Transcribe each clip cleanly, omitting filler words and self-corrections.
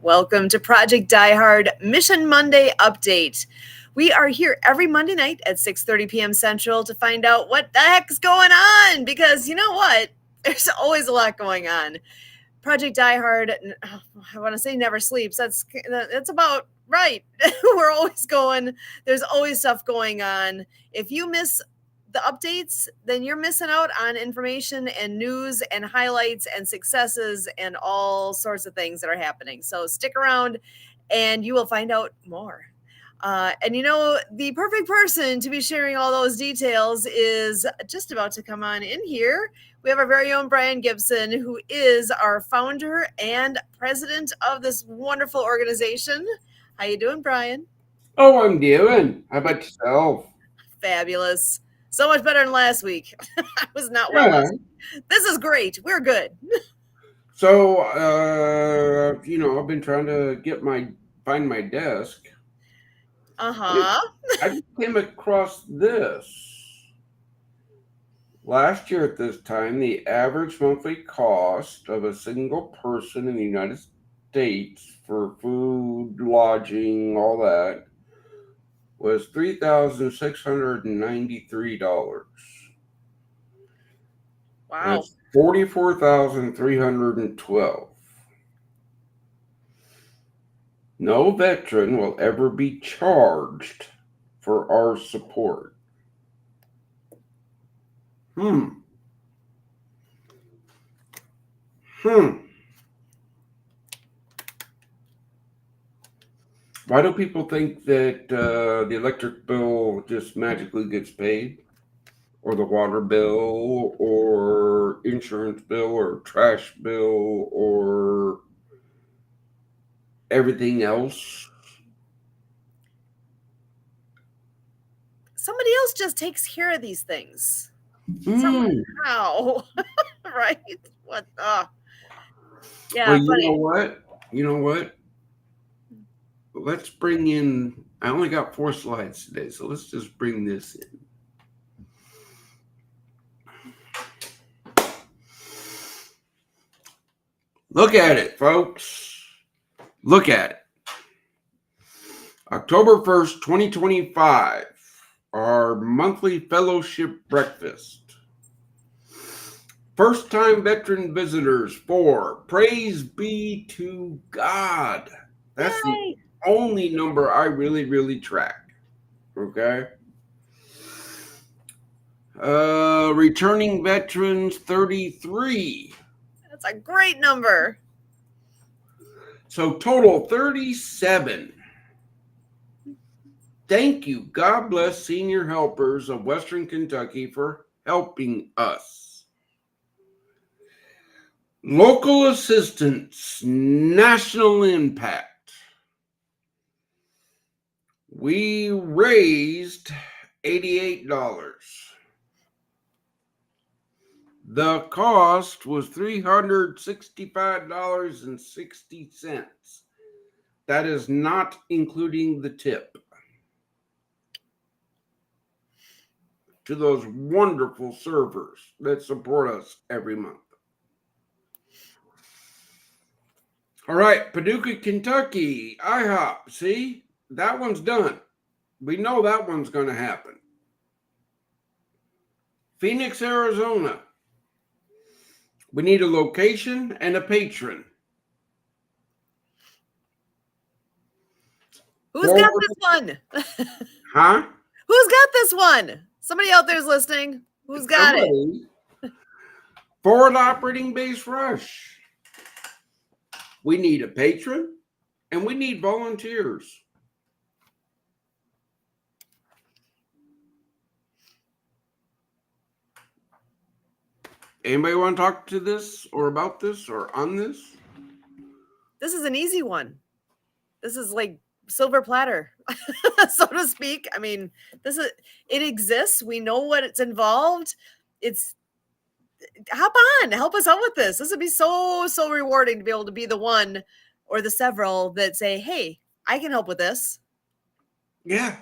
Welcome to Project Die Hard Mission Monday Update. We are here every Monday night at 6:30 p.m. Central to find out what the heck's going on, because you know what? There's always a lot going on. Project Die Hard, I want to say never sleeps. That's about right. We're always going. There's always stuff going on. If you miss the updates, then you're missing out on information and news and highlights and successes and all sorts of things that are happening. So stick around and you will find out more. And you know, the perfect person to be sharing all those details is just about to come on in here. We have our very own Brian Gibson, who is our founder and president of this wonderful organization. How you doing, Brian? Oh, I'm doing. How about yourself? Fabulous. So much better than last week. I was not well Yeah. last week. This is great. We're good. So, I've been trying to find my desk. Uh-huh. I just came across this. Last year at this time, the average monthly cost of a single person in the United States for food, lodging, all that was $3,693. Wow. That's 44,312. No veteran will ever be charged for our support. Hmm. Why do people think that the electric bill just magically gets paid? Or the water bill, or insurance bill, or trash bill, or everything else? Somebody else just takes care of these things. Hmm. Somehow. Right? What? Yeah, Well, you funny. know what? You know what? Let's bring in. I only got 4 slides today, so let's just bring this in. Look at it, folks. Look at it. October 1st, 2025, our monthly fellowship breakfast. First time veteran visitors, 4. Praise be to God. That's the Yay. only number I really track. Okay. Returning veterans, 33. That's a great number. So total 37. Thank you. God bless senior helpers of Western Kentucky for helping us. Local assistance, national impact. We raised $88. The cost was $365.60. That is not including the tip to those wonderful servers that support us every month. All right, Paducah, Kentucky, IHOP. See, that one's done. We know that one's going to happen. Phoenix, Arizona. We need a location and a patron. Who's got this one? Huh? Who's got this one? Somebody out there's listening. Who's got it? Forward operating base rush. We need a patron and we need volunteers. Anybody want to talk to this or about this or on this? This is an easy one. This is like silver platter, so to speak. I mean, it exists. We know what it's involved. It's hop on, help us out with this. This would be so rewarding to be able to be the one or the several that say, hey, I can help with this. Yeah.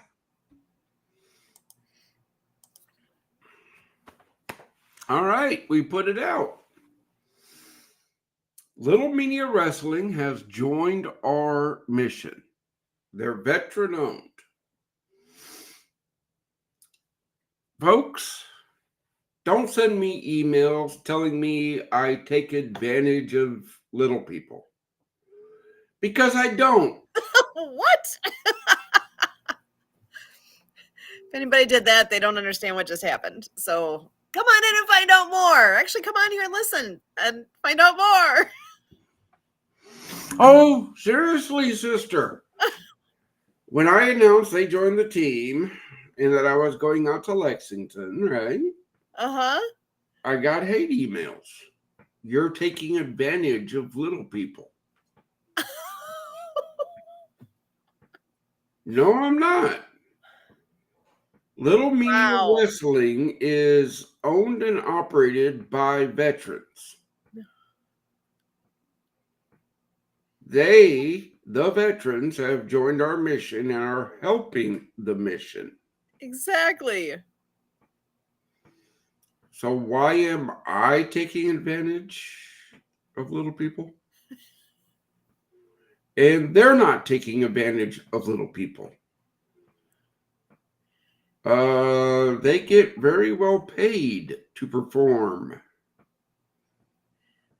All right, we put it out. Little Media Wrestling has joined our mission. They're veteran owned. Folks, don't send me emails telling me I take advantage of little people. Because I don't. What? If anybody did that, they don't understand what just happened. So come on in and find out more. Actually, come on here and listen and find out more. Oh, seriously, sister. When I announced they joined the team and that I was going out to Lexington, right? Uh-huh. I got hate emails. You're taking advantage of little people. No, I'm not. Little Media Wrestling is owned and operated by veterans. They, the veterans, have joined our mission and are helping the mission. Exactly. So why am I taking advantage of little people? And they're not taking advantage of little people. They get very well paid to perform.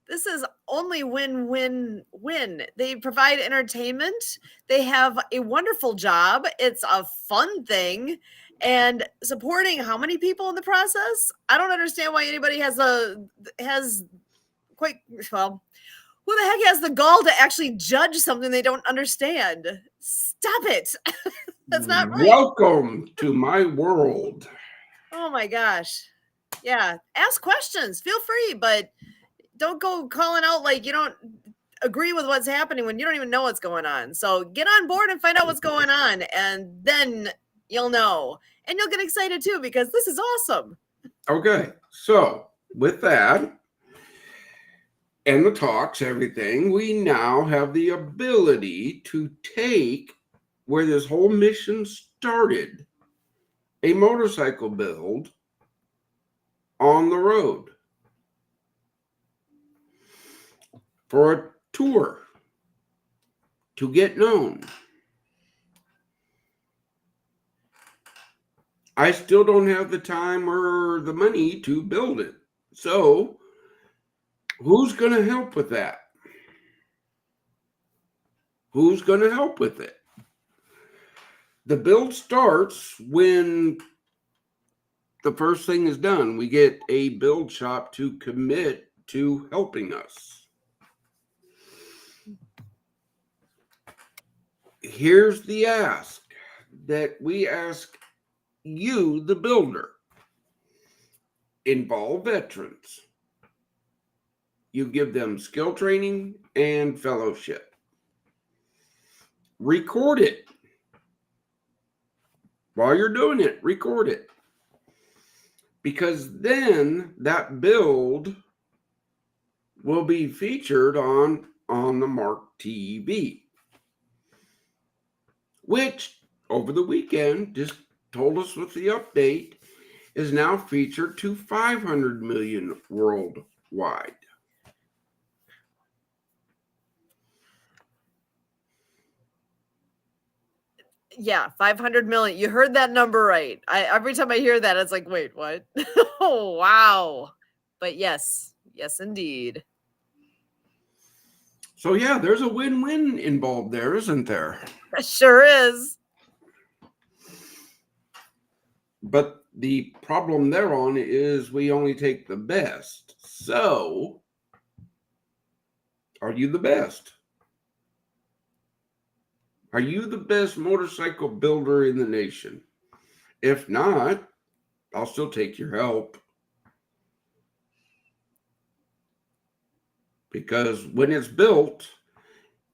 This is only win-win-win. They provide entertainment. They have a wonderful job. It's a fun thing. And supporting how many people in the process? I don't understand why anybody has quite well. Who the heck has the gall to actually judge something they don't understand? Stop it. That's not right. Welcome to my world. Oh my gosh. Yeah. Ask questions. Feel free, but don't go calling out like you don't agree with what's happening when you don't even know what's going on. So get on board and find out what's going on, and then you'll know. And you'll get excited too, because this is awesome. Okay, so with that and the talks, everything, we now have the ability to take where this whole mission started, a motorcycle build on the road for a tour to get known. I still don't have the time or the money to build it. So who's going to help with that? Who's going to help with it? The build starts when the first thing is done. We get a build shop to commit to helping us. Here's the ask that we ask you, the builder. Involve veterans. You give them skill training and fellowship. Record it. While you're doing it, record it. Because then that build will be featured on the Mark TV, which over the weekend just told us with the update is now featured to 500 million worldwide. Yeah, 500 million. You heard that number right. Every time I hear that, it's like, wait, what? Oh, wow. But yes, indeed. So yeah, there's a win-win involved there, isn't there? Sure is. But the problem thereon is we only take the best. So, are you the best? Are you the best motorcycle builder in the nation? If not, I'll still take your help. Because when it's built,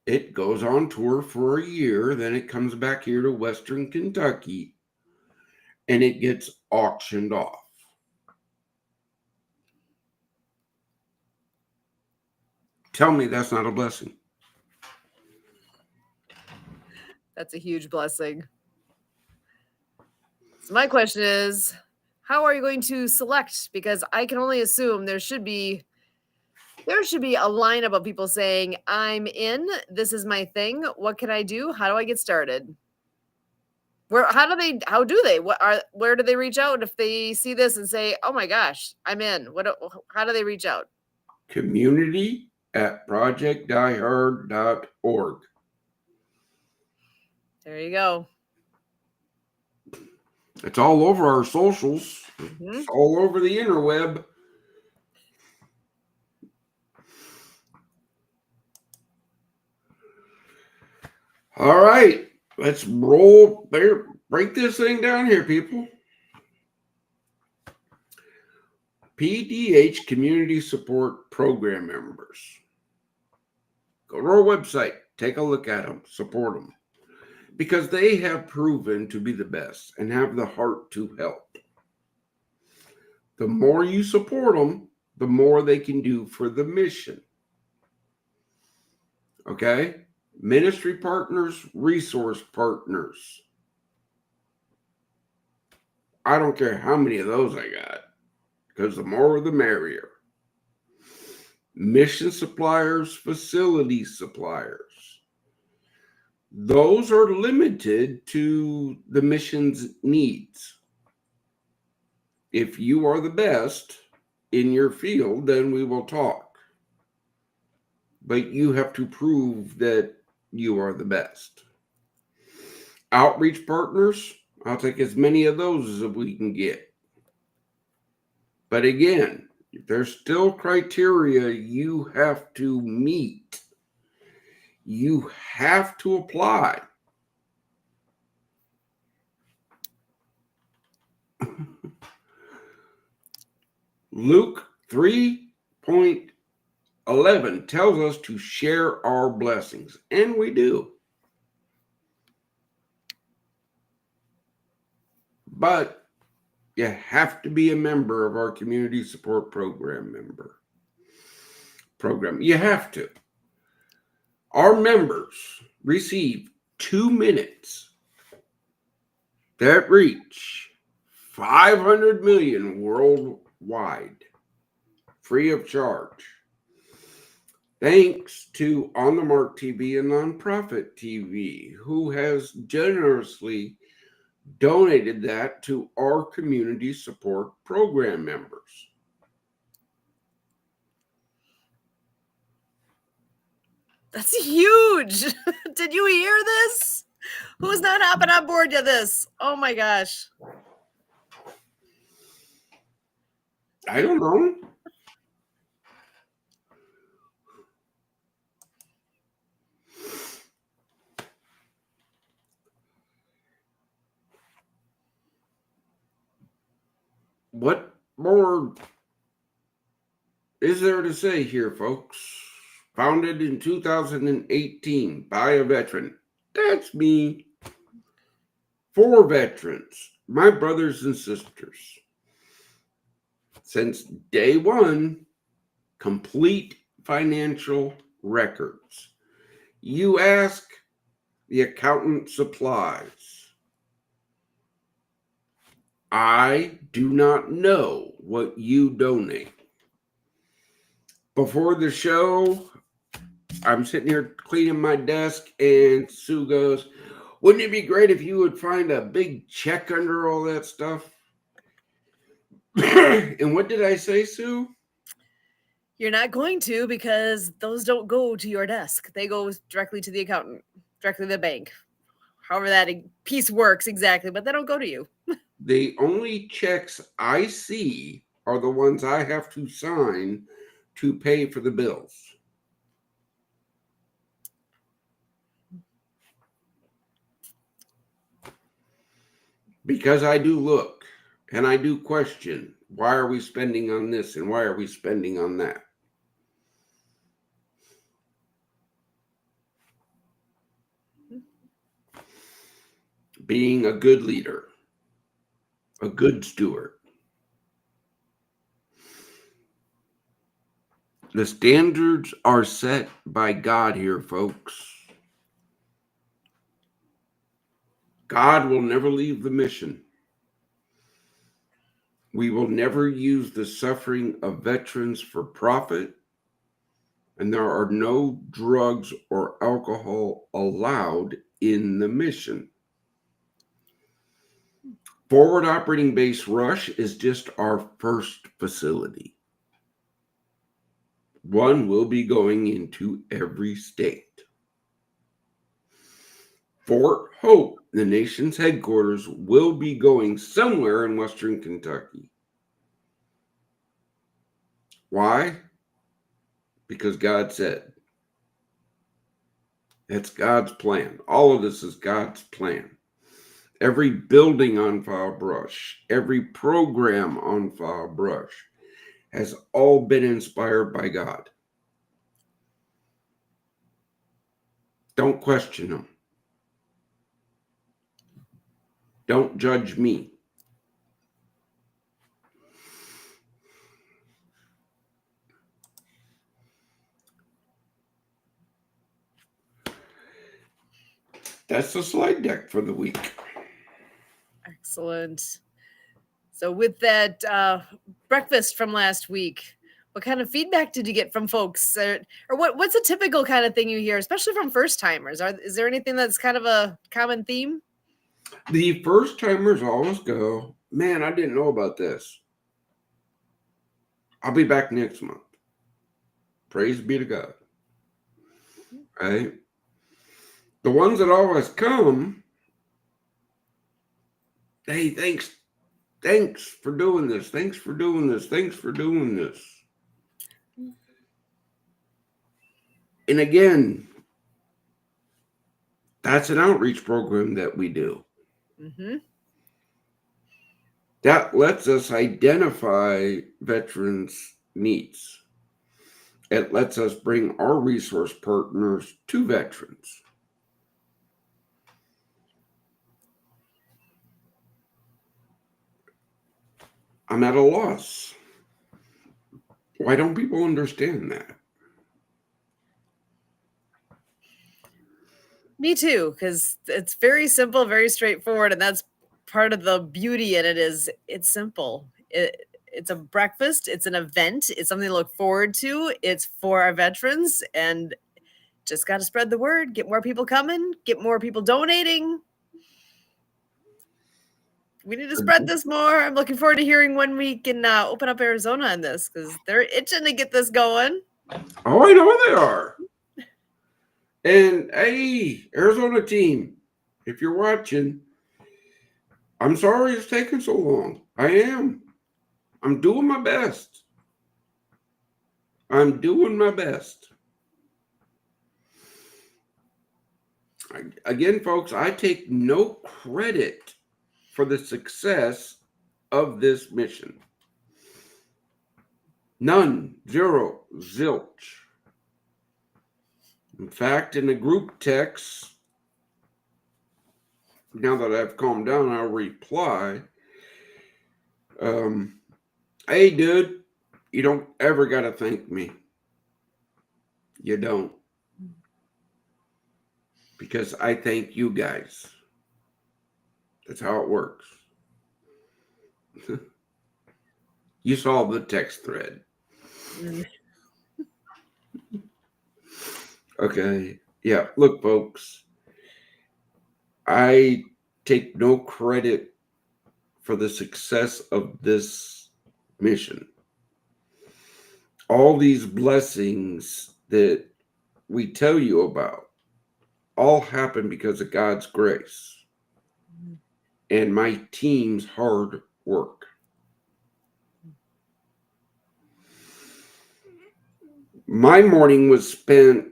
it goes on tour for a year. Then it comes back here to Western Kentucky and it gets auctioned off. Tell me that's not a blessing. That's a huge blessing. So my question is, how are you going to select? Because I can only assume there should be There should be a lineup of people saying, I'm in, this is my thing. What can I do? How do I get started? How do they where do they reach out if they see this and say, oh my gosh, I'm in? How do they reach out? Community@projectdiehard.org. There you go. It's all over our socials. Mm-hmm. It's all over the interweb. All right, let's break this thing down here, people. PDH Community Support Program members. Go to our website, take a look at them, support them, because they have proven to be the best and have the heart to help. The more you support them, the more they can do for the mission. Okay? Ministry partners, resource partners. I don't care how many of those I got, because the more the merrier. Mission suppliers, facility suppliers. Those are limited to the mission's needs. If you are the best in your field, then we will talk. But you have to prove that you are the best. Outreach partners, I'll take as many of those as we can get. But again, if there's still criteria you have to meet, you have to apply. Luke 3:11 tells us to share our blessings, and we do. But you have to be a member of our community support program. You have to. Our members receive 2 minutes that reach 500 million worldwide, free of charge. Thanks to On the Mark TV and Nonprofit TV, who has generously donated that to our community support program members. That's huge. Did you hear this? Who's not hopping on board to this? Oh my gosh. I don't know. What more is there to say here, folks? Founded in 2018 by a veteran. That's me. For veterans, my brothers and sisters. Since day one, complete financial records. You ask, the accountant supplies. I do not know what you donate. Before the show, I'm sitting here cleaning my desk, and Sue goes, wouldn't it be great if you would find a big check under all that stuff? And what did I say, Sue? You're not going to, because those don't go to your desk. They go directly to the accountant, directly to the bank. However that piece works exactly, but they don't go to you. The only checks I see are the ones I have to sign to pay for the bills. Because I do look and I do question, why are we spending on this and why are we spending on that? Being a good leader, a good steward. The standards are set by God here, folks. God will never leave the mission. We will never use the suffering of veterans for profit. and there are no drugs or alcohol allowed in the mission. Forward Operating Base Rush is just our first facility. One will be going into every state. Fort Hope, the nation's headquarters, will be going somewhere in Western Kentucky. Why? Because God said. It's God's plan. All of this is God's plan. Every building on File Brush, every program on File Brush has all been inspired by God. Don't question them. Don't judge me. That's the slide deck for the week. Excellent. So with that breakfast from last week, what kind of feedback did you get from folks? Or what's a typical kind of thing you hear, especially from first timers? Is there anything that's kind of a common theme? The first timers always go, man, I didn't know about this. I'll be back next month. Praise be to God. Right? The ones that always come, hey, thanks for doing this. Thanks for doing this. Thanks for doing this. And again, that's an outreach program that we do. Mm-hmm. That lets us identify veterans' needs. It lets us bring our resource partners to veterans. I'm at a loss. Why don't people understand that? Me too, because it's very simple, very straightforward, and that's part of the beauty in it. Is it's simple. It's a breakfast. It's an event. It's something to look forward to. It's for our veterans, and just got to spread the word. Get more people coming. Get more people donating. We need to spread this more. I'm looking forward to hearing when we can open up Arizona on this, because they're itching to get this going. Oh, I know they are. And hey, Arizona team, if you're watching, I'm sorry it's taken so long. I am. I'm doing my best. I'm doing my best. Again, folks, I take no credit for the success of this mission. None. Zero. Zilch. In fact, in the group text, now that I've calmed down, I'll reply. Hey, dude, you don't ever got to thank me. You don't. Because I thank you guys. That's how it works. You saw the text thread. Okay. Yeah. Look, folks, I take no credit for the success of this mission. All these blessings that we tell you about all happen because of God's grace and my team's hard work. My morning was spent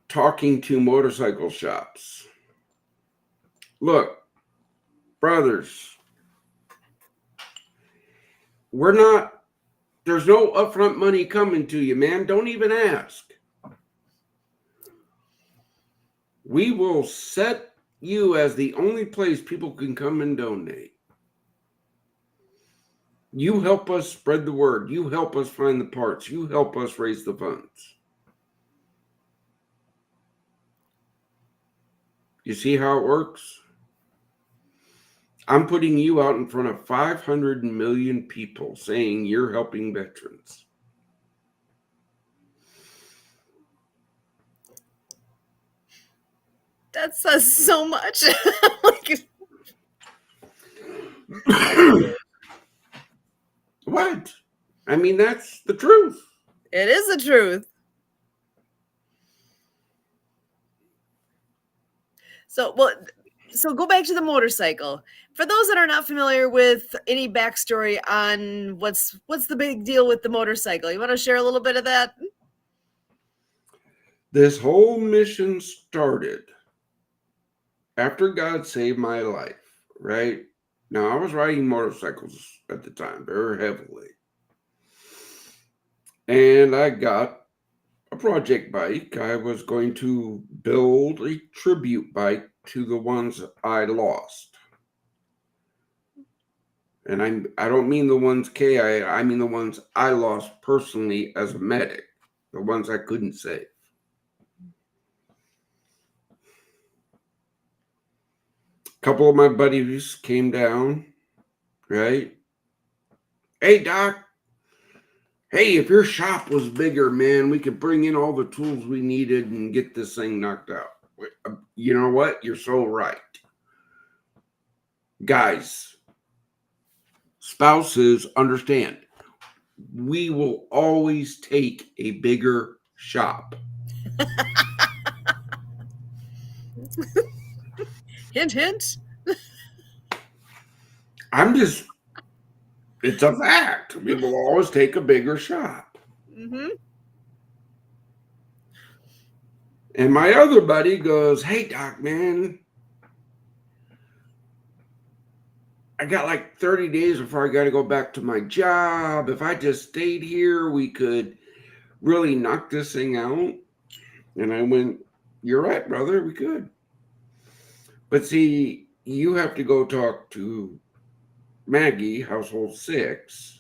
talking to motorcycle shops. Look, brothers, there's no upfront money coming to you, man. Don't even ask. We will set you as the only place people can come and donate. You help us spread the word. You help us find the parts. You help us raise the funds. You see how it works? I'm putting you out in front of 500 million people saying you're helping veterans. That says so much. Like, What? I mean, that's the truth. it is the truth. So, well, so go back to the motorcycle. For those that are not familiar with any backstory on what's the big deal with the motorcycle, you want to share a little bit of that? This whole mission started after God saved my life, right? Now, I was riding motorcycles at the time very heavily. And I got a project bike. I was going to build a tribute bike to the ones I lost. And I don't mean the ones I mean the ones I lost personally as a medic, the ones I couldn't save. A couple of my buddies came down, right? Hey, Doc. Hey, if your shop was bigger, man, we could bring in all the tools we needed and get this thing knocked out. You know what? You're so right. Guys, spouses, understand. We will always take a bigger shop. Hint, hint. It's a fact. We will always take a bigger shop. Mm-hmm. And my other buddy goes, hey, Doc, man, I got like 30 days before I got to go back to my job. If I just stayed here, we could really knock this thing out. And I went, you're right, brother, we could. But see, you have to go talk to Maggie, household 6,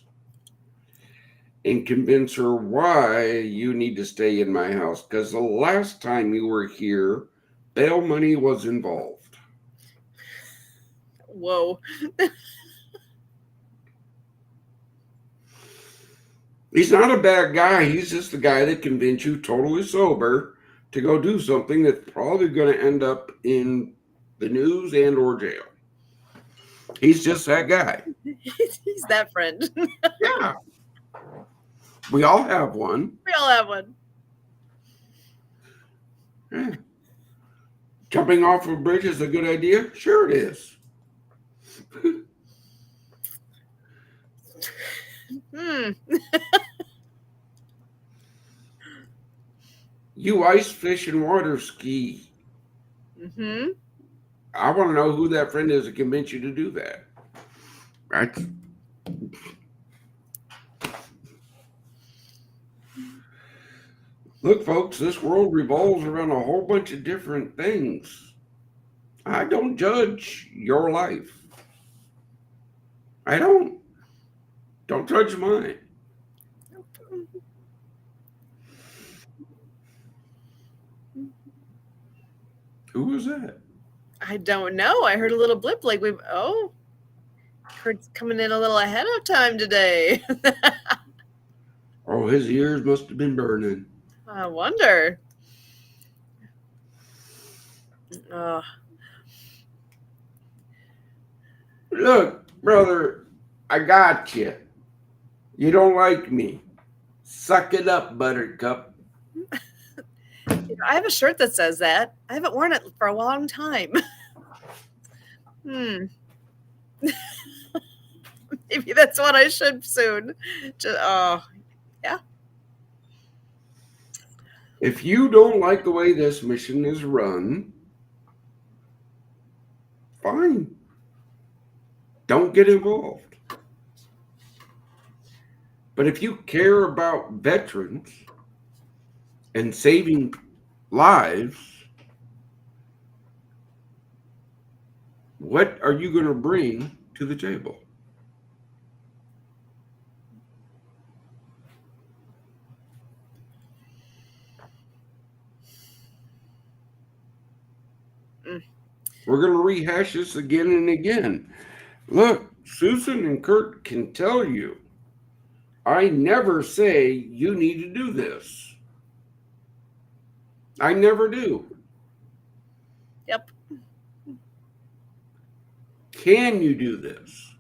and convince her why you need to stay in my house. Because the last time you were here, bail money was involved. Whoa. He's not a bad guy. He's just the guy that convinced you totally sober to go do something that's probably going to end up in the news and or jail. He's just that guy. He's that friend. Yeah. We all have one. We all have one. Yeah. Jumping off a bridge is a good idea? Sure it is. You ice fish and water ski. Mm-hmm. I want to know who that friend is that convinced you to do that. Right? Look, folks, this world revolves around a whole bunch of different things. I don't judge your life. I don't. Don't judge mine. Who was that? I don't know. I heard a little blip like Kurt's coming in a little ahead of time today. Oh, his ears must have been burning. I wonder. Look, brother, I got you. You don't like me. Suck it up, Buttercup. I have a shirt that says that. I haven't worn it for a long time. Maybe that's what I should soon. Yeah. If you don't like the way this mission is run, fine. Don't get involved. But if you care about veterans and saving lives, what are you going to bring to the table? We're going to rehash this again and again. Look, Susan and Kurt can tell you, I never say you need to do this. I never do. Yep. Can you do this?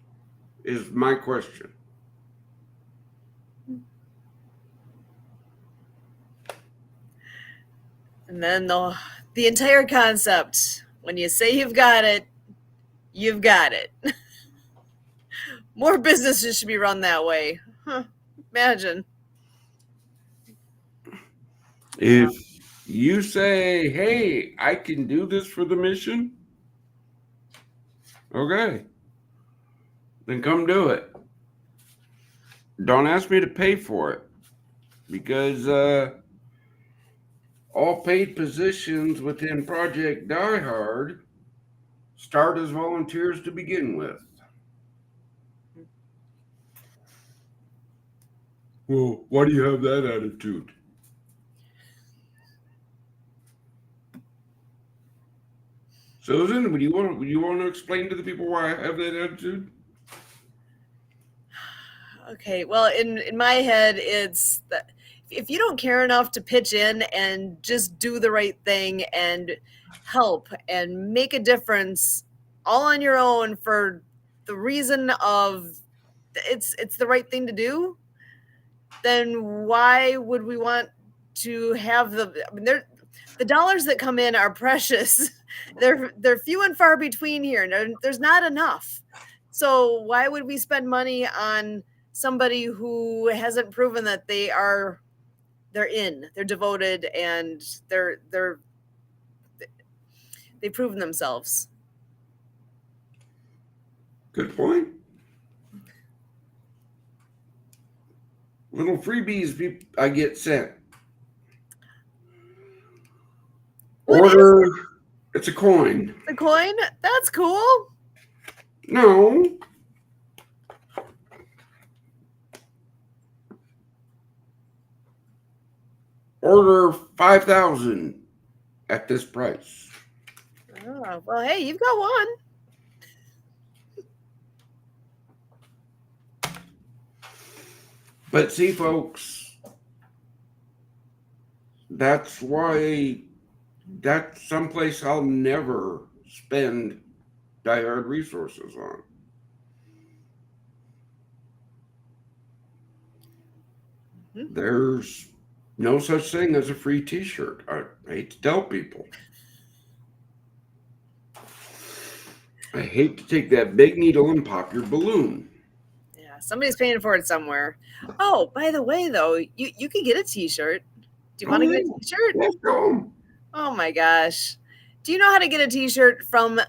Is my question. And then the entire concept, when you say you've got it, you've got it. More businesses should be run that way. Huh. Imagine. If you say, hey, I can do this for the mission, okay, then come do it. Don't ask me to pay for it because all paid positions within Project Die Hard start as volunteers to begin with. Well, why do you have that attitude? Susan, would you want to explain to the people why I have that attitude? Okay, well, in my head, it's that if you don't care enough to pitch in and just do the right thing and help and make a difference all on your own for the reason of it's the right thing to do, then why would we want to have I mean, the dollars that come in are precious. They're few and far between here. There's not enough. So why would we spend money on somebody who hasn't proven that they're devoted, and they've proven themselves. Good point. Little freebies I get sent. Order. It's a coin. The coin? That's cool. No. Order 5,000 at this price. Oh, well, hey, you've got one. But see, folks, that's someplace I'll never spend Die Hard resources on. Mm-hmm. There's no such thing as a free t-shirt. I hate to tell people. I hate to take that big needle and pop your balloon. Yeah, somebody's paying for it somewhere. Oh, by the way, though, you can get a t-shirt. Do you want to get a t-shirt? Let's go. Oh my gosh. Do you know how to get a t-shirt from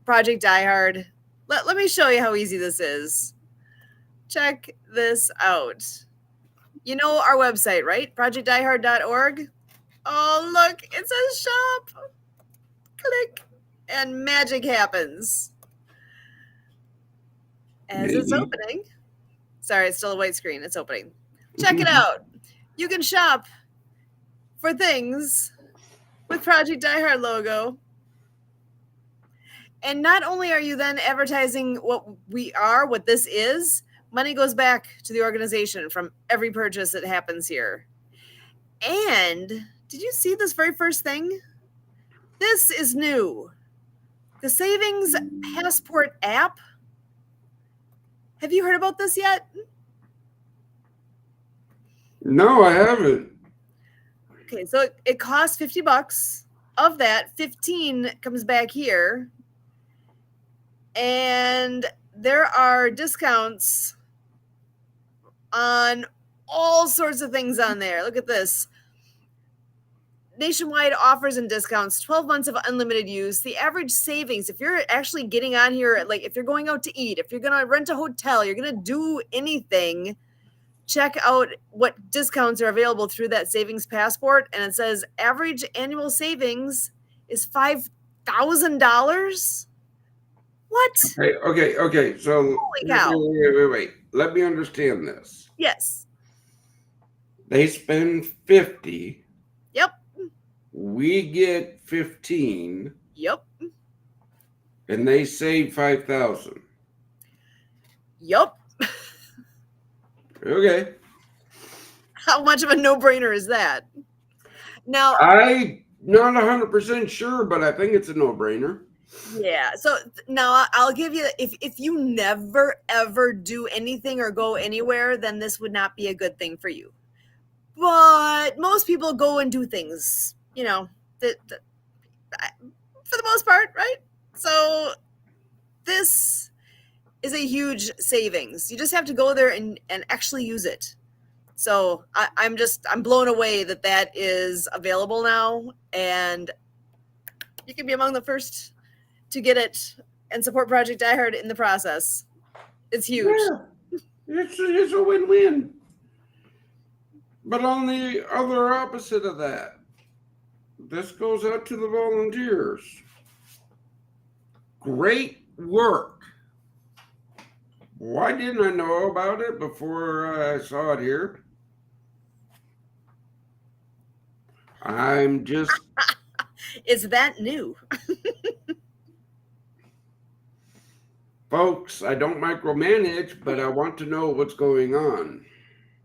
Project Die Hard? Let me show you how easy this is. Check this out. You know our website, right? projectdiehard.org. Oh, look, it says shop. Click, and magic happens. As it's opening. Sorry, it's still a white screen. It's opening. Check it out. You can shop for things with Project Die Hard logo. And not only are you then advertising what this is, money goes back to the organization from every purchase that happens here. And did you see this very first thing? This is new. The Savings Passport app. Have you heard about this yet? No, I haven't. Okay, so it costs $50. Of that, 15 comes back here. And there are discounts on all sorts of things on there. Look at this. Nationwide offers and discounts, 12 months of unlimited use. The average savings, if you're actually getting on here, like if you're going out to eat, if you're going to rent a hotel, you're going to do anything, check out what discounts are available through that savings passport. And it says average annual savings is $5,000. What? Okay. So, holy cow. Wait. Let me understand this. Yes. They spend 50. Yep. We get 15. Yep. And they save 5,000. Yep. Okay. How much of a no-brainer is that? Now, I Not 100% sure, but I think it's a no-brainer. Yeah. So now I'll give you, if you never ever do anything or go anywhere, then this would not be a good thing for you. But most people go and do things, that for the most part, right? So this is a huge savings. You just have to go there and actually use it. So I'm blown away that that is available now, and you can be among the first to get it and support Project I Heard in the process. It's huge. Yeah, it's a win-win. But on the other opposite of that, this goes out to the volunteers. Great work. Why didn't I know about it before I saw it here? I'm just, Is that new? folks, I don't micromanage, but I want to know what's going on.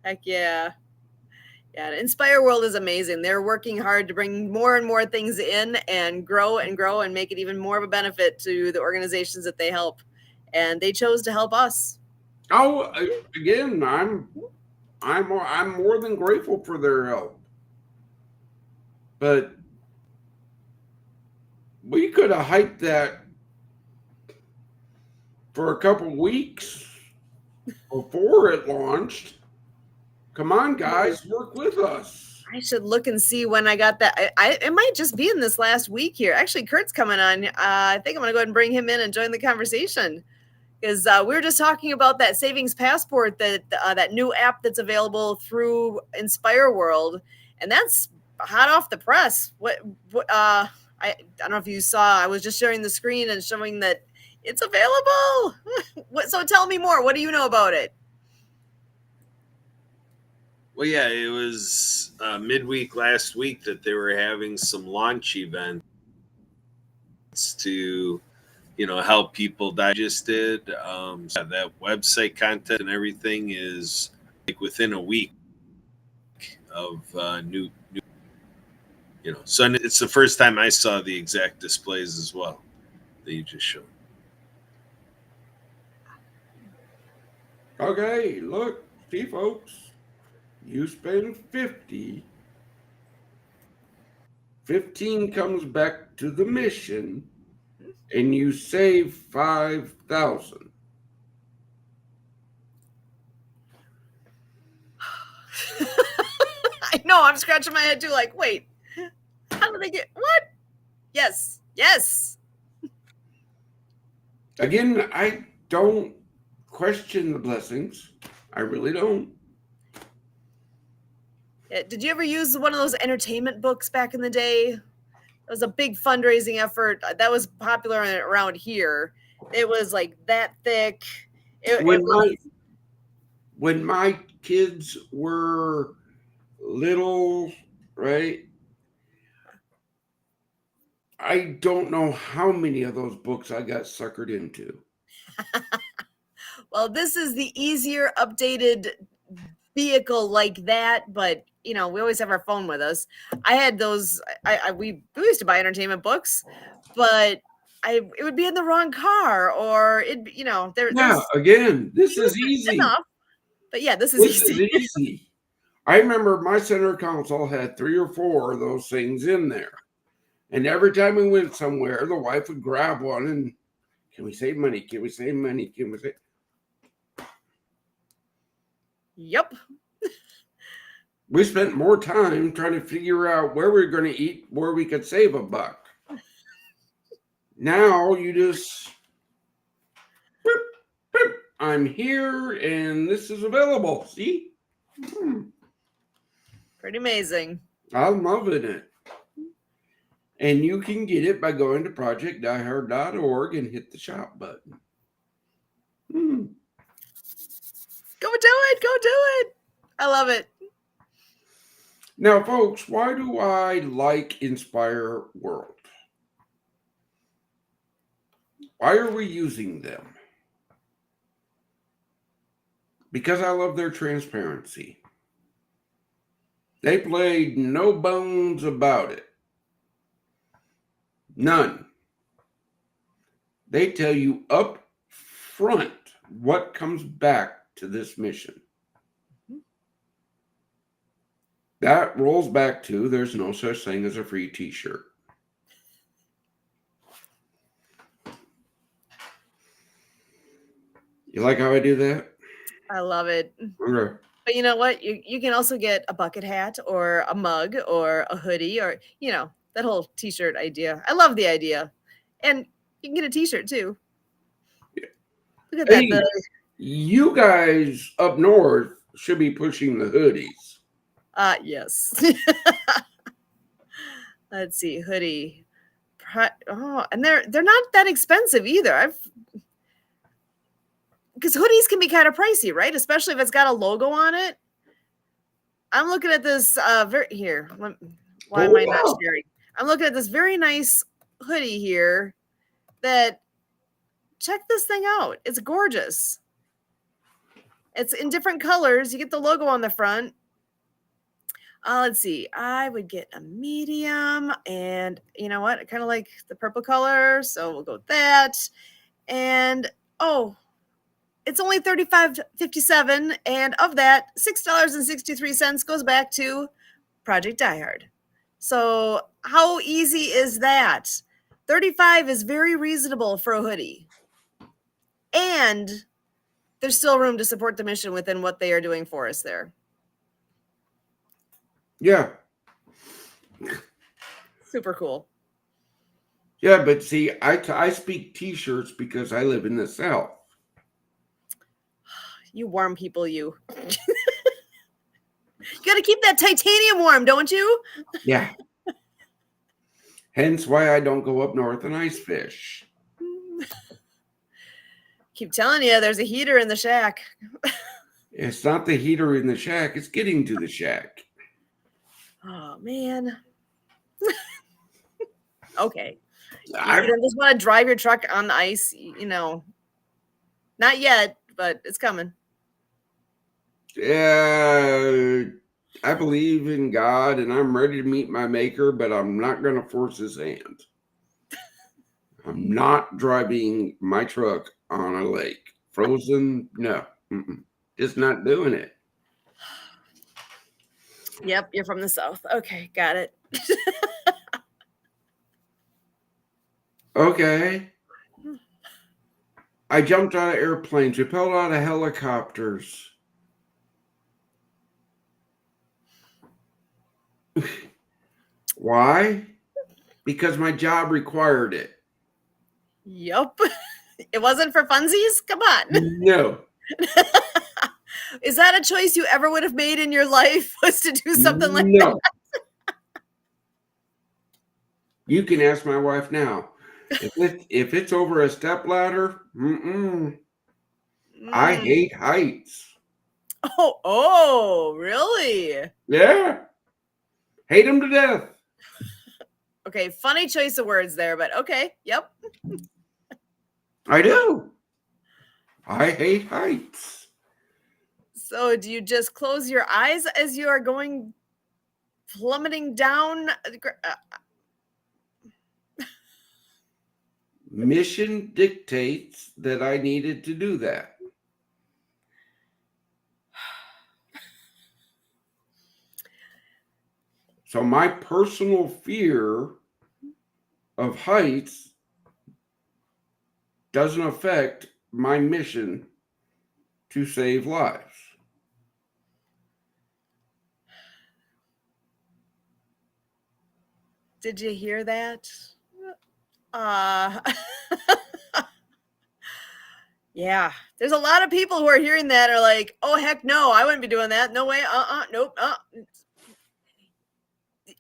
Heck yeah. Yeah, Inspire World is amazing. They're working hard to bring more and more things in and grow and make it even more of a benefit to the organizations that they help. And they chose to help us. Oh, again, I'm more than grateful for their help. But we could have hyped that for a couple weeks before it launched. Come on, guys, work with us. I should look and see when I got that. It might just be in this last week here. Actually, Kurt's coming on. I think I'm going to go ahead and bring him in and join the conversation, because we were just talking about that savings passport, that new app that's available through Inspire World, and that's hot off the press. I don't know if you saw. I was just sharing the screen and showing that it's available. So tell me more. What do you know about it? Well, yeah, it was midweek last week that they were having some launch events to, help people digest it. So that website content and everything is like within a week of new. So it's the first time I saw the exact displays as well that you just showed. Okay, look, see, folks, you spend 50, 15 comes back to the mission, and you save 5,000. I know. I'm scratching my head too. Like, wait, how do they get what? Yes. Again, I don't question the blessings. I really don't. Yeah, did you ever use one of those entertainment books back in the day? It was a big fundraising effort that was popular around here. It was like that thick. When my kids were little, right? I don't know how many of those books I got suckered into. Well, this is the easier, updated vehicle like that, but we always have our phone with us. I had those. We used to buy entertainment books, but it would be in the wrong car, or Again, this is easy. Enough, but yeah, this is easy. I remember my center console had 3 or 4 of those things in there. And every time we went somewhere, the wife would grab one and, can we save money? Can we save money? Can we save? Yep. We spent more time trying to figure out where we were going to eat, where we could save $1. Now you just, boop, boop, I'm here and this is available. See? Pretty amazing. I'm loving it. And you can get it by going to projectdiehard.org and hit the shop button. Go do it. I love it. Now, folks, why do I like Inspire World? Why are we using them? Because I love their transparency. They played no bones about it. None. They tell you up front what comes back to this mission. That rolls back to there's no such thing as a free t-shirt. You like how I do that? I love it. Okay. But you know what? You can also get a bucket hat or a mug or a hoodie or, that whole t-shirt idea. I love the idea. And you can get a t-shirt too. Yeah. Look at that. Hey, you guys up north should be pushing the hoodies. Yes. Let's see, hoodie. And they're not that expensive either. Because hoodies can be kind of pricey, right? Especially if it's got a logo on it. I'm looking at this here. Why am I not sharing? I'm looking at this very nice hoodie here that, check this thing out. It's gorgeous. It's in different colors. You get the logo on the front. Let's see. I would get a medium, and you know what? I kind of like the purple color, so we'll go with that. And it's only $35.57, and of that, $6.63 goes back to Project Die Hard. So how easy is that? $35 is very reasonable for a hoodie, and there's still room to support the mission within what they are doing for us there. Yeah. Super cool. Yeah, but see, I speak t-shirts because I live in the South. You warm people, you. You got to keep that titanium warm, don't you? Yeah. Hence why I don't go up north and ice fish. Keep telling you, there's a heater in the shack. It's not the heater in the shack. It's getting to the shack. Oh, man. Okay. I You don't just want to drive your truck on the ice, Not yet, but it's coming. I believe in God and I'm ready to meet my maker, but I'm not going to force his hand. I'm not driving my truck on a lake. Frozen? No. Just not doing it. Yep, you're from the South. Okay, got it. Okay. I jumped out of airplanes, rappelled out of helicopters. Why? Because my job required it. Yep. It wasn't for funsies? Come on. No. Is that a choice you ever would have made in your life, was to do something like that? You can ask my wife now. If it's over a stepladder, I hate heights. Oh, really? Yeah. Hate them to death. Okay, funny choice of words there, but okay, yep. I do. I hate heights. So do you just close your eyes as you are going plummeting down? Mission dictates that I needed to do that. So my personal fear of heights doesn't affect my mission to save lives. Did you hear that? Yeah, there's a lot of people who are hearing that are like, oh, heck no, I wouldn't be doing that. No way. Nope.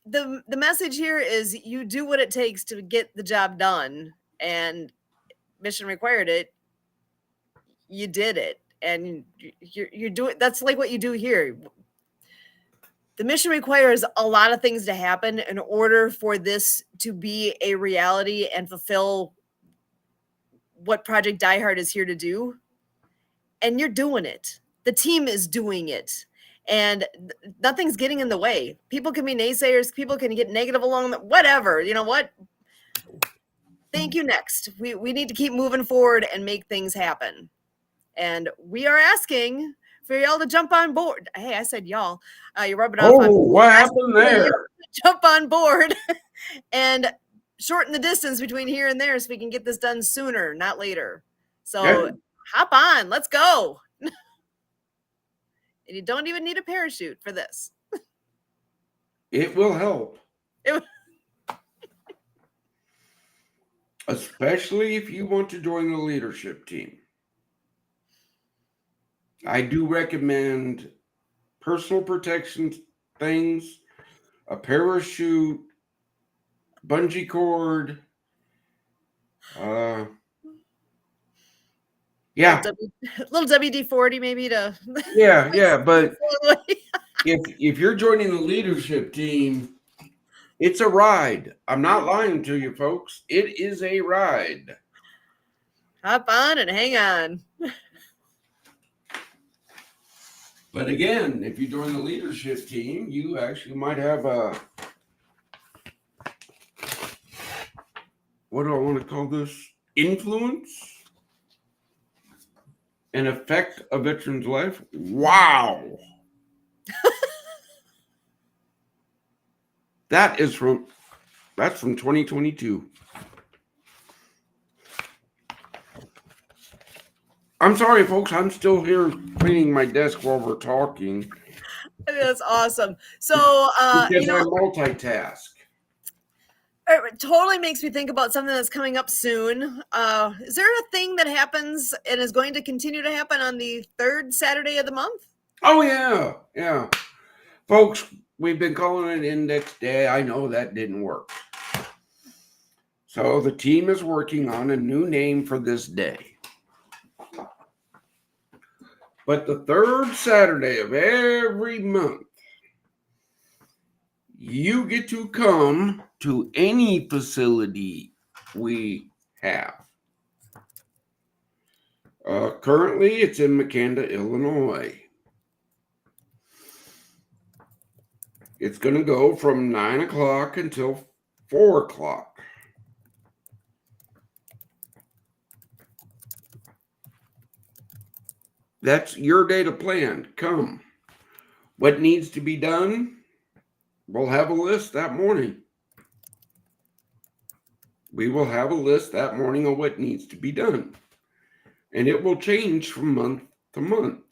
The message here is you do what it takes to get the job done, and mission required it. You did it, and you're doing. That's like what you do here. The mission requires a lot of things to happen in order for this to be a reality and fulfill what Project Die Hard is here to do. And you're doing it. The team is doing it. And nothing's getting in the way. People can be naysayers. People can get negative along the whatever. You know what? thank you next. We need to keep moving forward and make things happen. And we are asking for y'all to jump on board. Hey, I said y'all. You're rubbing off on me. What happened there? Jump on board and shorten the distance between here and there so we can get this done sooner, not later. So hop on. Let's go. And you don't even need a parachute for this. It will help. Especially if you want to join the leadership team. I do recommend personal protection things, a parachute, bungee cord. Yeah. Little WD-40 maybe to. Yeah. But if you're joining the leadership team, it's a ride. I'm not lying to you, folks. It is a ride. Hop on and hang on. But again, if you join the leadership team, you actually might have a, what do I want to call this? Influence and affect a veteran's life. Wow. That's from 2022. I'm sorry, folks. I'm still here cleaning my desk while we're talking. That's awesome. So, because I multitask. It totally makes me think about something that's coming up soon. Is there a thing that happens and is going to continue to happen on the third Saturday of the month? Oh, yeah. Folks, we've been calling it Index Day. I know that didn't work. So the team is working on a new name for this day. But the third Saturday of every month, you get to come to any facility we have. Currently, it's in Makanda, Illinois. It's going to go from 9 o'clock until 4 o'clock. That's your day to plan. Come. What needs to be done? We'll have a list that morning. We will have a list that morning of what needs to be done. And it will change from month to month,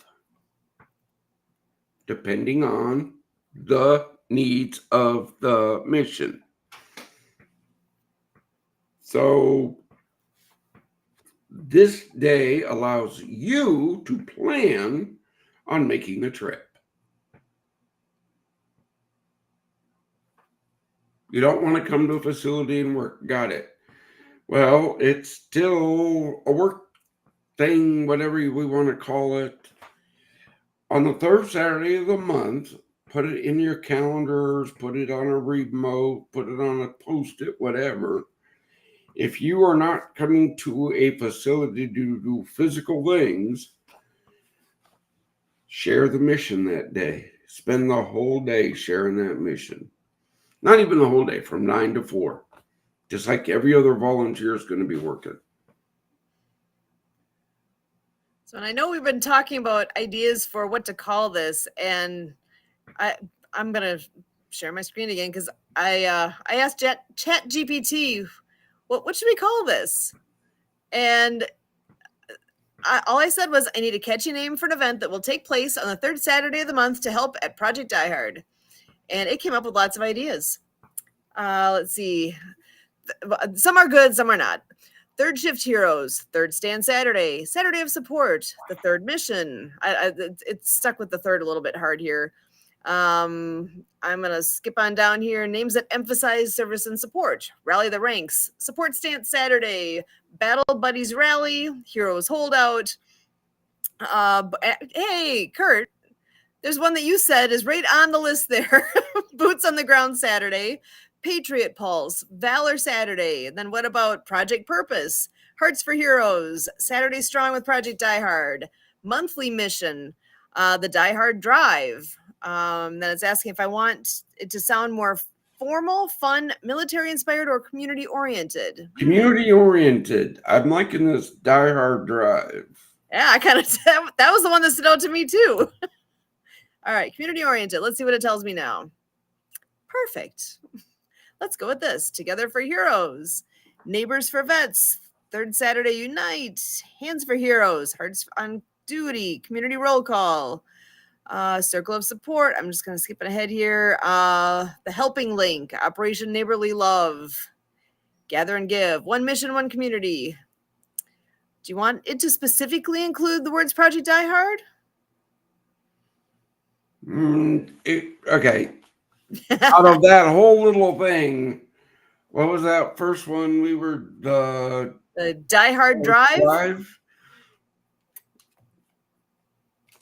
depending on the needs of the mission. So this day allows you to plan on making the trip. You don't want to come to a facility and work. Got it. Well, it's still a work thing, whatever we want to call it. On the third Saturday of the month, put it in your calendars, put it on a remote, put it on a post-it, whatever. If you are not coming to a facility to do physical things, share the mission that day. Spend the whole day sharing that mission. Not even the whole day, from 9 to 4. Just like every other volunteer is going to be working. So, and I know we've been talking about ideas for what to call this, and I'm going to share my screen again because I asked ChatGPT, what should we call this? And all I said was, I need a catchy name for an event that will take place on the third Saturday of the month to help at Project Die Hard. And it came up with lots of ideas. Let's see. Some are good, some are not. Third Shift Heroes, Third Stand Saturday, Saturday of Support, the Third Mission. It's stuck with the third a little bit hard here. I'm going to skip on down here. Names that emphasize service and support. Rally the Ranks, Support Stance Saturday, Battle Buddies Rally, Heroes Holdout. Hey, Kurt, there's one that you said is right on the list there. Boots on the Ground Saturday, Patriot Pulse, Valor Saturday. And then what about Project Purpose, Hearts for Heroes, Saturday Strong with Project Die Hard, Monthly Mission, the Die Hard Drive. Then it's asking if I want it to sound more formal, fun, military-inspired, or community-oriented? Community oriented. I'm liking this Die Hard Drive. Yeah, I kind of that was the one that stood out to me too. All right, community-oriented. Let's see what it tells me now. Perfect. Let's go with this. Together for Heroes, Neighbors for Vets, Third Saturday Unite, Hands for Heroes, Hearts on Duty, Community Roll Call, Circle of Support. I'm just going to skip ahead here. The Helping Link, Operation Neighborly Love, Gather and Give, One Mission, One Community. Do you want it to specifically include the words Project Die Hard? Okay. Out of that whole little thing, what was that first one? We were The Die Hard Drive?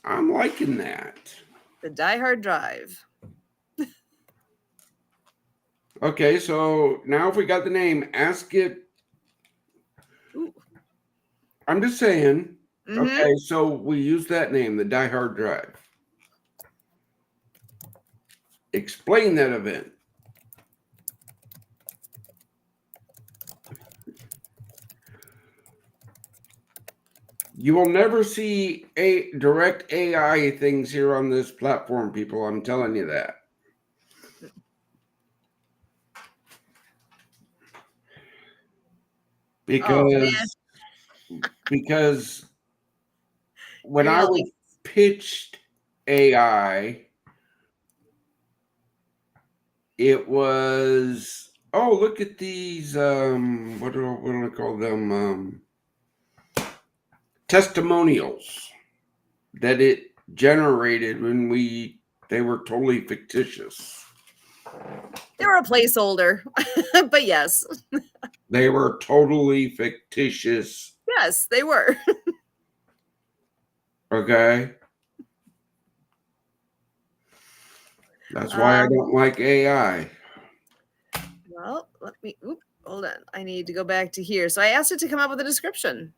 I'm liking that. The Die Hard Drive. Okay, so now if we got the name, ask it. Ooh. I'm just saying. Mm-hmm. Okay, so we use that name, the Die Hard Drive. Explain that event. You will never see a direct AI things here on this platform, people. I'm telling you that. Because when I was pitched AI, it was, oh, look at these, what do I call them? Testimonials that it generated when they were totally fictitious. They were a placeholder, but yes. They were totally fictitious. Yes, they were. Okay. That's why I don't like AI. Well, hold on. I need to go back to here. So I asked it to come up with a description.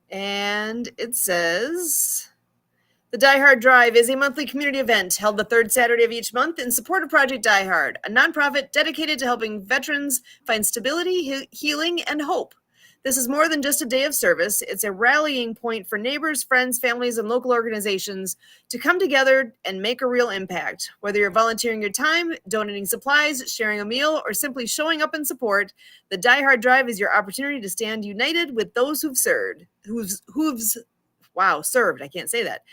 And it says, the Die Hard Drive is a monthly community event held the third Saturday of each month in support of Project Die Hard, a nonprofit dedicated to helping veterans find stability, healing, and hope. This is more than just a day of service. It's a rallying point for neighbors, friends, families, and local organizations to come together and make a real impact. Whether you're volunteering your time, donating supplies, sharing a meal, or simply showing up in support, the Die Hard Drive is your opportunity to stand united with those who've served. Served. I can't say that.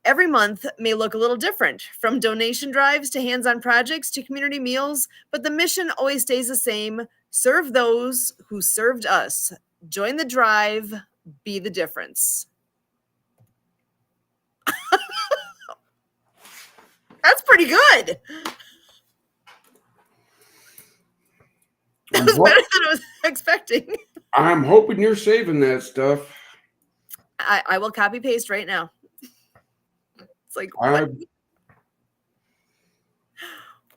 Every month may look a little different, from donation drives to hands-on projects to community meals, but the mission always stays the same: serve those who served us. Join the drive, be the difference. That's pretty good. That was better than I was expecting. I'm hoping you're saving that stuff. I will copy paste right now. It's like, what?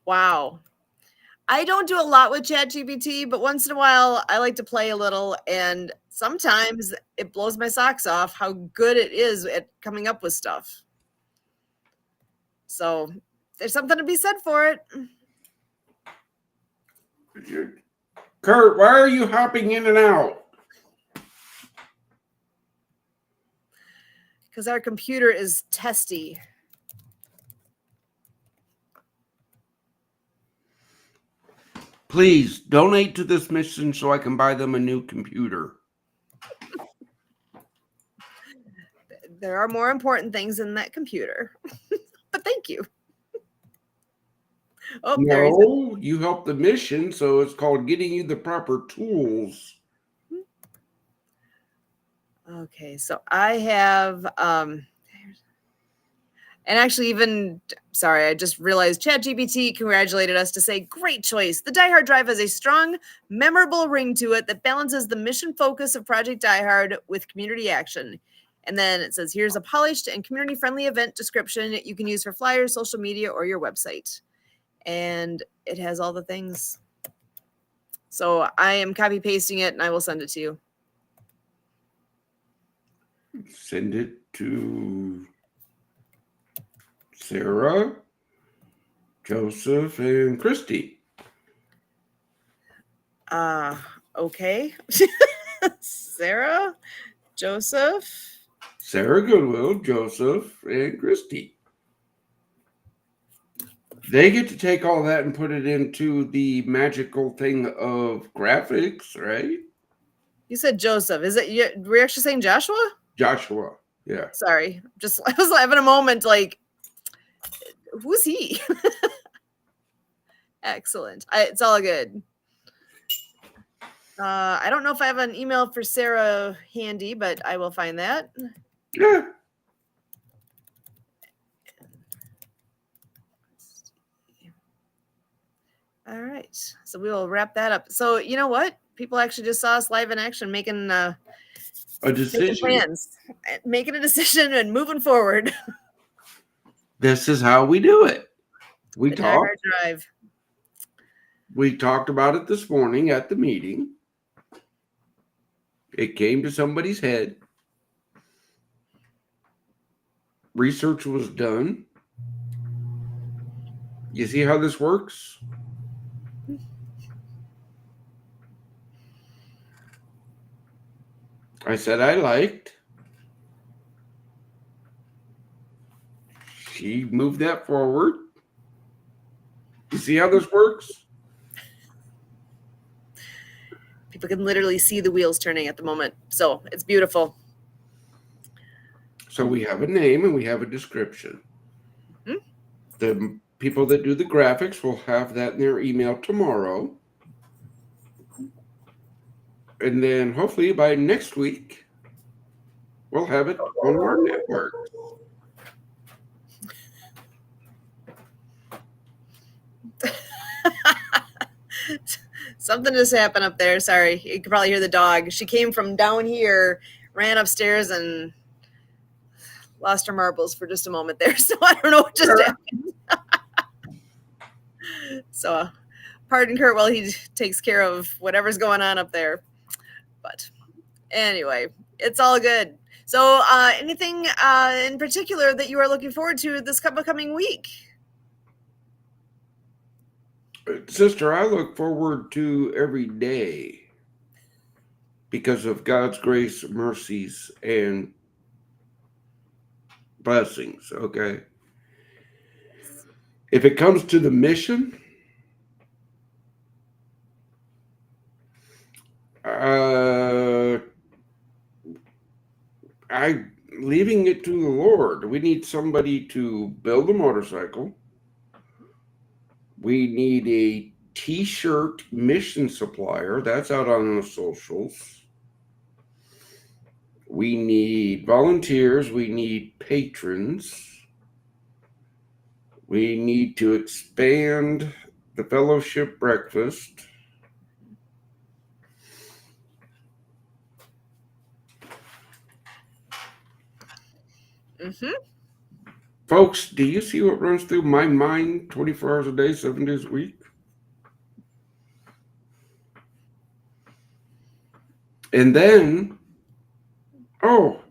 Wow. I don't do a lot with ChatGPT, but once in a while I like to play a little, and sometimes it blows my socks off how good it is at coming up with stuff. So there's something to be said for it. Kurt, why are you hopping in and out? Because our computer is testy. Please donate to this mission so I can buy them a new computer. There are more important things than that computer. But thank you. Oh, no, you help the mission, so it's called getting you the proper tools. Okay, so I have, and actually I just realized ChatGPT congratulated us to say, great choice. The Die Hard Drive has a strong, memorable ring to it that balances the mission focus of Project Die Hard with community action. And then it says, here's a polished and community-friendly event description you can use for flyers, social media, or your website. And it has all the things. So I am copy pasting it and I will send it to you. Send it to Sarah. Joseph and Christy. Okay. Sarah, Joseph. Sarah Goodwill, Joseph, and Christy. They get to take all that and put it into the magical thing of graphics, right? You said Joseph. Is it? We're actually saying Joshua? Joshua. Yeah. Sorry. I was having a moment like, who's he? Excellent. It's all good. I don't know if I have an email for Sarah handy, but I will find that. Yeah. All right. So we will wrap that up. So you know what? People actually just saw us live in action making A decision. plans, making a decision and moving forward. This is how we do it. We The Die talked. Hard Drive. We talked about it this morning at the meeting. It came to somebody's head. Research was done. You see how this works? I said I liked. She moved that forward. You see how this works? People can literally see the wheels turning at the moment. So it's beautiful. So we have a name and we have a description. Mhm. The people that do the graphics will have that in their email tomorrow. And then hopefully by next week, we'll have it on our network. Something just happened up there. Sorry. You can probably hear the dog. She came from down here, ran upstairs, and lost her marbles for just a moment there. So I don't know what just happened. So pardon Kurt while he takes care of whatever's going on up there. But anyway, it's all good. So anything in particular that you are looking forward to this upcoming week? Sister, I look forward to every day because of God's grace, mercies, and blessings, okay? If it comes to the mission, I'm leaving it to the Lord. We need somebody to build a motorcycle. We need a t-shirt mission supplier. That's out on the socials. We need volunteers. We need patrons. We need to expand the fellowship breakfast. Mm-hmm. Folks, do you see what runs through my mind 24 hours a day, 7 days a week? And then, Ameren,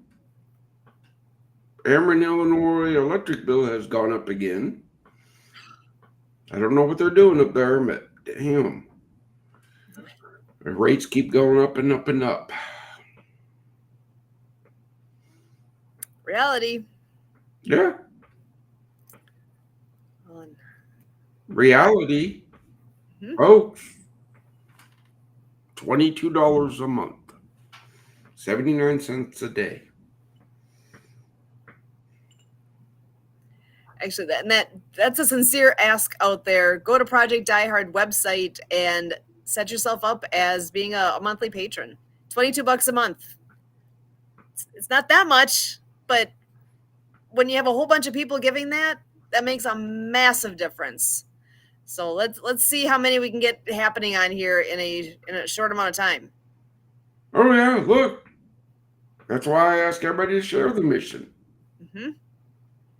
Illinois electric bill has gone up again. I don't know what they're doing up there, but damn. The rates keep going up and up and up. Reality. Yeah. Reality, folks, $22 a month, 79 cents a day. Actually, that's a sincere ask out there. Go to Project Die Hard website and set yourself up as being a monthly patron. $22 a month. It's not that much, but when you have a whole bunch of people giving that makes a massive difference. So let's see how many we can get happening on here in a short amount of time. Oh yeah, look. That's why I ask everybody to share the mission. Mm-hmm.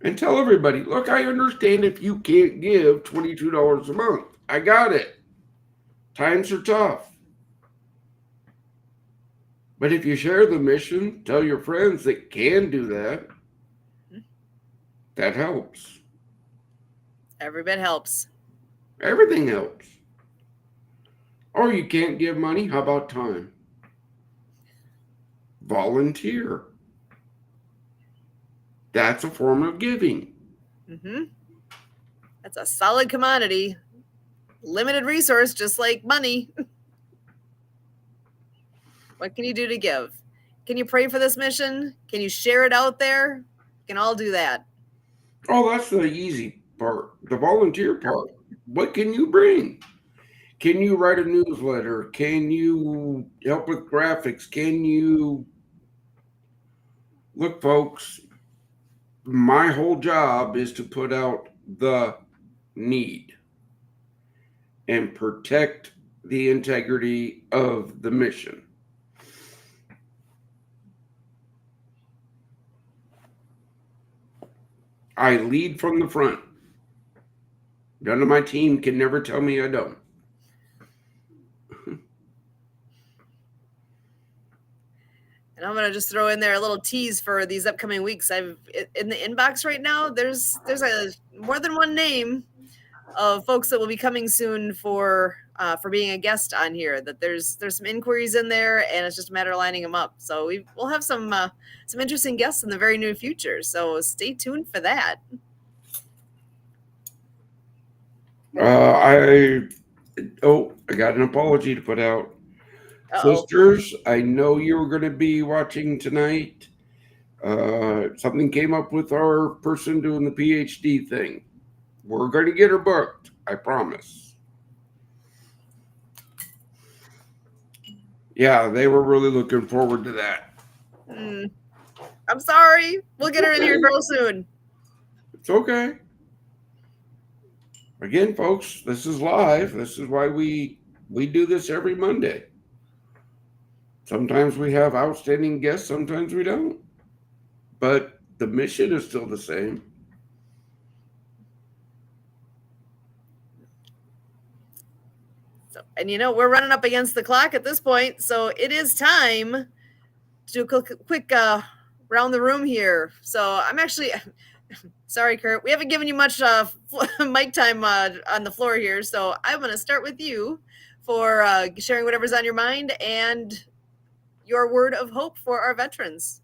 And tell everybody, look, I understand if you can't give $22 a month. I got it. Times are tough. But if you share the mission, tell your friends that can do that. That helps. Every bit helps. Everything helps. Or you can't give money? How about time? Volunteer. That's a form of giving. Mm-hmm. That's a solid commodity. Limited resource, just like money. What can you do to give? Can you pray for this mission? Can you share it out there? We can all do that. Oh, that's the easy part. The volunteer part. What can you bring? Can you write a newsletter? Can you help with graphics? Can you look, folks? My whole job is to put out the need and protect the integrity of the mission. I lead from the front. None of my team can never tell me I don't. And I'm gonna just throw in there a little tease for these upcoming weeks. I've in the inbox right now. There's a more than one name of folks that will be coming soon for being a guest on here. That there's some inquiries in there, and it's just a matter of lining them up. So we'll have some interesting guests in the very near future. So stay tuned for that. I got an apology to put out. Uh-oh. Sisters, I know you were going to be watching tonight. Something came up with our person doing the PhD thing. We're going to get her booked, I promise. Yeah, they were really looking forward to that. I'm sorry. We'll get her in here real soon. It's okay. Again, folks, this is live. This is why we do this every Monday. Sometimes we have outstanding guests, sometimes we don't. But the mission is still the same. So, and we're running up against the clock at this point, so it is time to do a quick round the room here. So I'm actually sorry, Kurt. We haven't given you much mic time on the floor here, so I'm going to start with you for sharing whatever's on your mind and your word of hope for our veterans.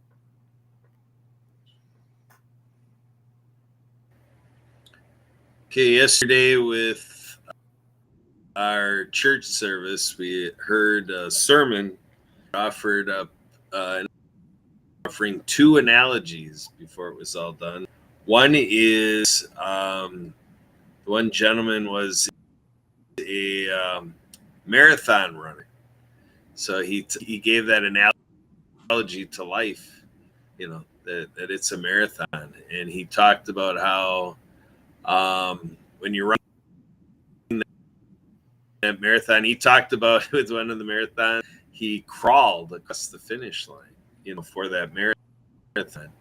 Okay, yesterday with our church service, we heard a sermon offered up offering two analogies before it was all done. One is one gentleman was a marathon runner, so he gave that analogy to life, that it's a marathon, and he talked about how when you're running that marathon, he talked about with one of the marathons, he crawled across the finish line, for that marathon.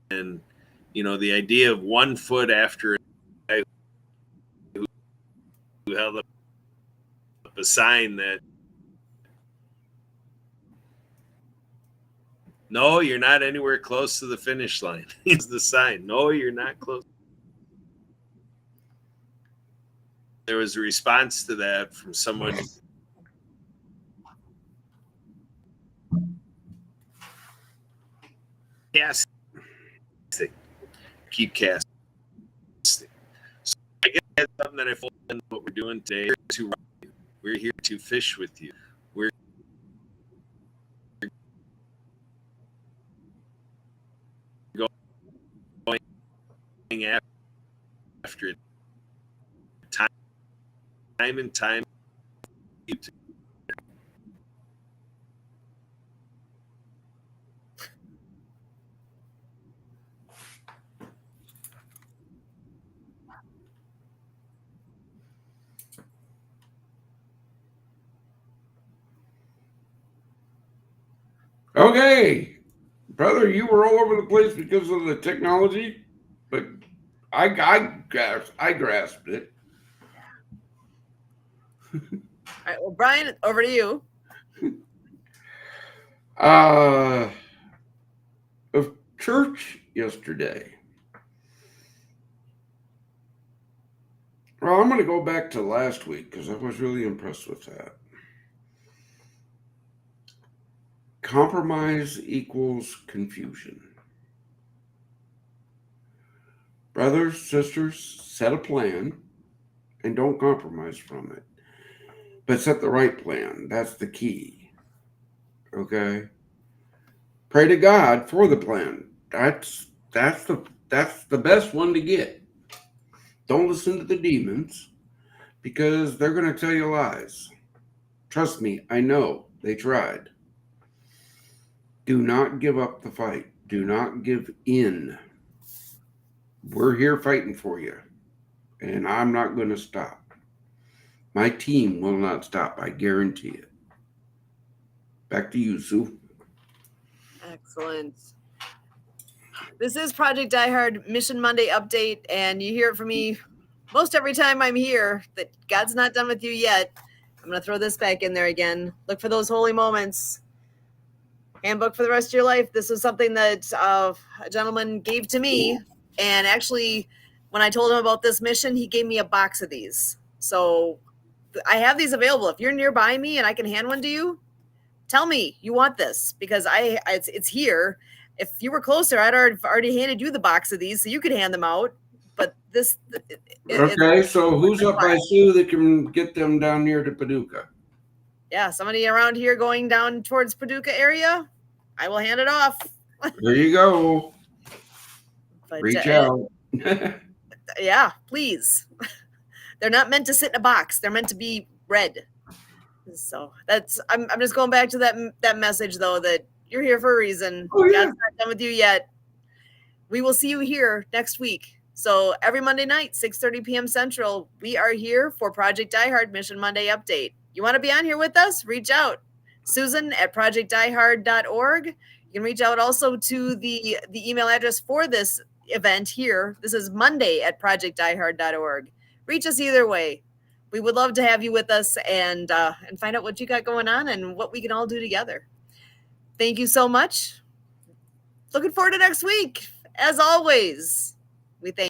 And the idea of 1 foot after a guy who held up a sign that, no, you're not anywhere close to the finish line. Here's the sign. No, you're not close. There was a response to that from someone. Casting. Keep casting. So I guess that's something that I fold into what we're doing today. We're here to fish with you. We're going after it time and time. Okay, brother, you were all over the place because of the technology, but I grasped it. All right, well, Brian, over to you. church yesterday. Well, I'm going to go back to last week because I was really impressed with that. Compromise equals confusion. Brothers, sisters, set a plan and don't compromise from it. But set the right plan. That's the key. Okay? Pray to God for the plan. That's the best one to get. Don't listen to the demons because they're going to tell you lies. Trust me, I know. They tried. Do not give up the fight. Do not give in. We're here fighting for you. And I'm not going to stop. My team will not stop. I guarantee it. Back to you, Sue. Excellent. This is Project Die Hard Mission Monday update, and you hear it from me most every time I'm here that God's not done with you yet. I'm going to throw this back in there again. Look for those holy moments. Handbook for the rest of your life. This was something that a gentleman gave to me, and actually, when I told him about this mission, he gave me a box of these. So I have these available. If you're nearby me and I can hand one to you, tell me you want this because it's here. If you were closer, I'd already handed you the box of these so you could hand them out. But this. Okay, so who's up by Sue that can get them down near to Paducah? Yeah, somebody around here going down towards Paducah area, I will hand it off. There you go. But, reach out. Yeah, please. They're not meant to sit in a box. They're meant to be read. So that's I'm just going back to that message though that you're here for a reason. Oh, yeah. God's not done with you yet. We will see you here next week. So every Monday night, 6:30 p.m. Central, we are here for Project Die Hard Mission Monday Update. You want to be on here with us? Reach out. Susan at projectdiehard.org. You can reach out also to the email address for this event here. This is Monday at projectdiehard.org. Reach us either way. We would love to have you with us and find out what you got going on and what we can all do together. Thank you so much. Looking forward to next week. As always, we thank